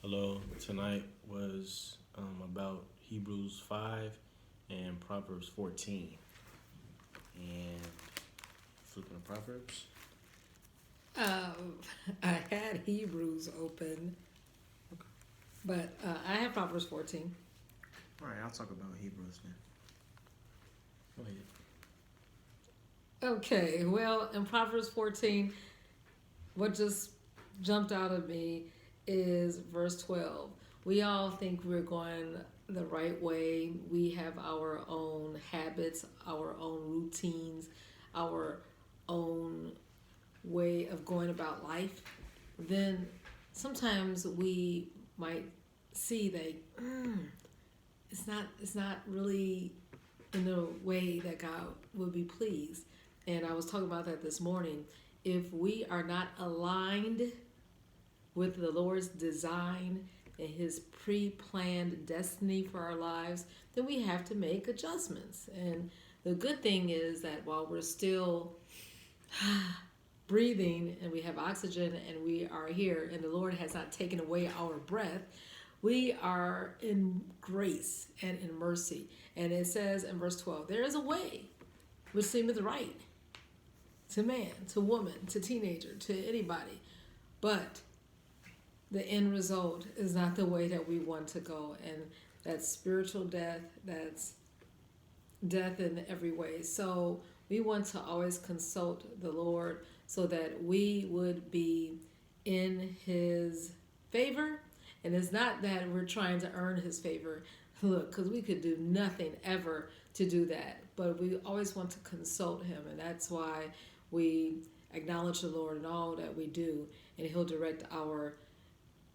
Hello. Tonight was about Hebrews 5 and Proverbs 14. And flipping to Proverbs. I had Hebrews open, but I have Proverbs 14. All right, I'll talk about Hebrews then. Go ahead. Okay, well, in Proverbs 14, what just jumped out at me is verse 12. We all think we're going the right way. We have our own habits, our own routines, our own way of going about life. Then sometimes we might see that it's not really in the way that God would be pleased. And I was talking about that this morning. If we are not aligned with the Lord's design and His pre-planned destiny for our lives, then we have to make adjustments. And the good thing is that while we're still breathing and we have oxygen and we are here and the Lord has not taken away our breath, we are in grace and in mercy. And it says in verse 12, there is a way which seemeth right to man, to woman, to teenager, to anybody. But the end result is not the way that we want to go. And that's spiritual death, that's death in every way. So we want to always consult the Lord so that we would be in His favor. And it's not that we're trying to earn His favor. Look, because we could do nothing ever to do that. But we always want to consult Him. And that's why we acknowledge the Lord in all that we do. And He'll direct our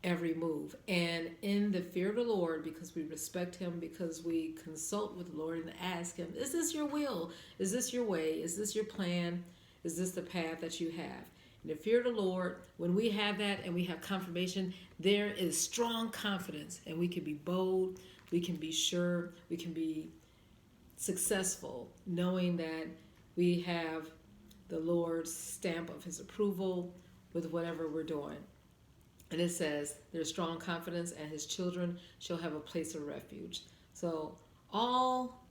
every move. And in the fear of the Lord, because we respect Him, because we consult with the Lord and ask Him, is this your will? Is this your way? Is this your plan? Is this the path that you have? In the fear of the Lord, when we have that and we have confirmation, there is strong confidence, and we can be bold, we can be sure, we can be successful, knowing that we have the Lord's stamp of His approval with whatever we're doing. And it says, there's strong confidence, and His children shall have a place of refuge. So all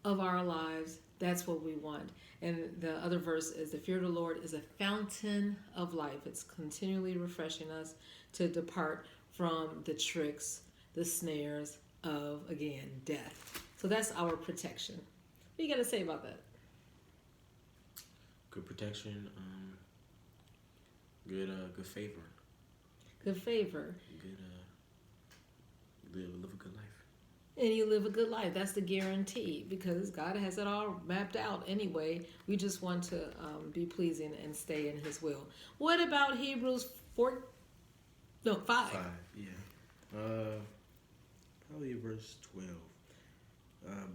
of our lives, that's what we want. And the other verse is, the fear of the Lord is a fountain of life. It's continually refreshing us to depart from the tricks, the snares of, again, death. So that's our protection. What do you got to say about that? Good protection. Good favor. Good favor. Good. Live a good life. And you live a good life. That's the guarantee, because God has it all mapped out anyway. We just want to be pleasing and stay in His will. What about Hebrews 5? 5, yeah. Probably verse 12.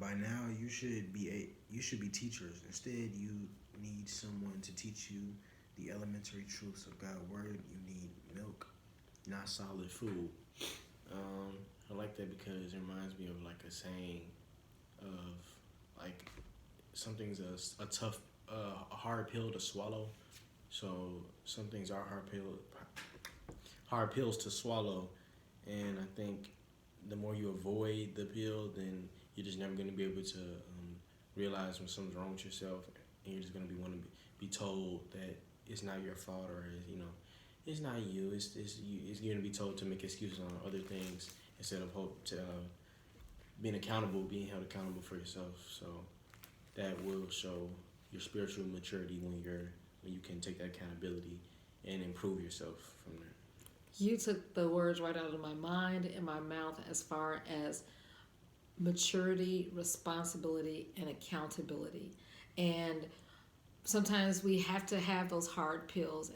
By now, you should be teachers. Instead, you need someone to teach you the elementary truths of God's word. You need milk, Not solid food. I like that because it reminds me of like a saying of like something's a tough, a hard pill to swallow. So some things are hard pills to swallow, and I think the more you avoid the pill, then you're just never going to be able to realize when something's wrong with yourself, and you're just going to be told that it's not your fault, or it's not you. It's you're going to be told to make excuses on other things instead of being held accountable for yourself. So that will show your spiritual maturity when you can take that accountability and improve yourself from there. You took the words right out of my mind and my mouth as far as maturity, responsibility, and accountability. And sometimes we have to have those hard pills,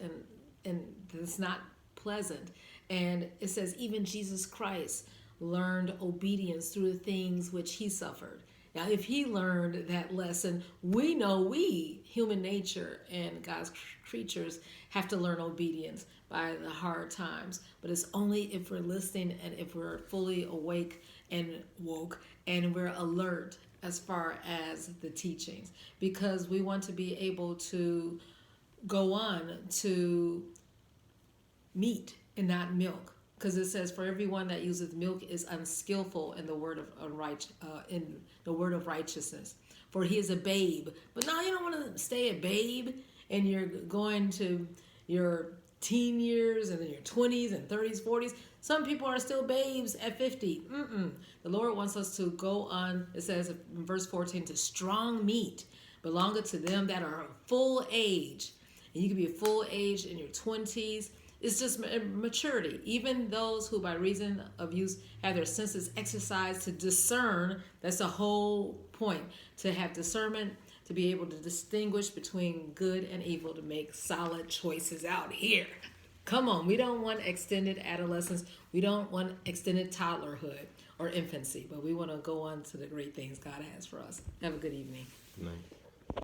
and it's not pleasant. And it says even Jesus Christ learned obedience through the things which He suffered. Now, if He learned that lesson, we know we, human nature and God's creatures, have to learn obedience by the hard times. But it's only if we're listening and if we're fully awake and woke and we're alert as far as the teachings, because we want to be able to go on to meat and not milk. because it says, "For everyone that useth milk is unskillful in the word of righteousness, for he is a babe." But now you don't want to stay a babe, and you're going to your teen years and then your 20s and 30s, 40s. Some people are still babes at 50. The Lord wants us to go on, it says in verse 14, to strong meat belongeth to them that are full age. And you can be a full age in your 20s. It's just maturity. Even those who by reason of use have their senses exercised to discern. That's the whole point. To have discernment, to be able to distinguish between good and evil, to make solid choices out here. Come on, we don't want extended adolescence. We don't want extended toddlerhood or infancy, but we want to go on to the great things God has for us. Have a good evening. Good night.